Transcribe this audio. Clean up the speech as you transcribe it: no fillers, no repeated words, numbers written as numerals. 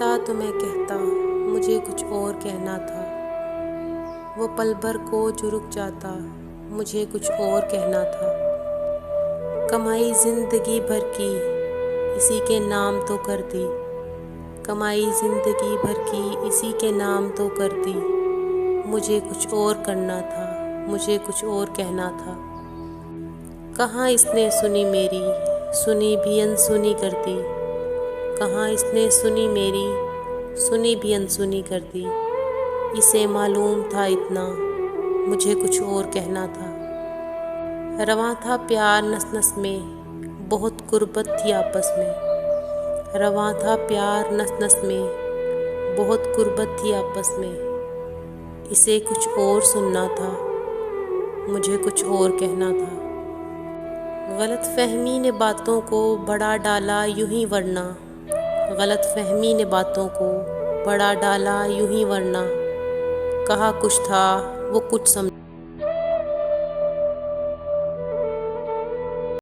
ہوتا تو میں کہتا مجھے کچھ اور کہنا تھا، وہ پل بھر کو جو رک جاتا مجھے کچھ اور کہنا تھا۔ کمائی زندگی بھر کی اسی کے نام تو کر دی، کمائی زندگی بھر کی اسی کے نام تو کر دی، مجھے کچھ اور کرنا تھا، مجھے کچھ اور کہنا تھا۔ کہاں اس نے سنی میری، سنی بھی انسنی کر دی، کہاں اس نے سنی میری، سنی بھی انسنی کر دی، اسے معلوم تھا اتنا، مجھے کچھ اور کہنا تھا۔ رواں تھا پیار نس نس میں، بہت قربت تھی آپس میں، رواں تھا پیار نس نس میں، بہت قربت تھی آپس میں، اسے کچھ اور سننا تھا، مجھے کچھ اور کہنا تھا۔ غلط فہمی نے باتوں کو بڑھا ڈالا یوں ہی ورنہ، غلط فہمی نے باتوں کو بڑھا ڈالا یوں ہی ورنہ، کہا کچھ تھا وہ کچھ سمجھا۔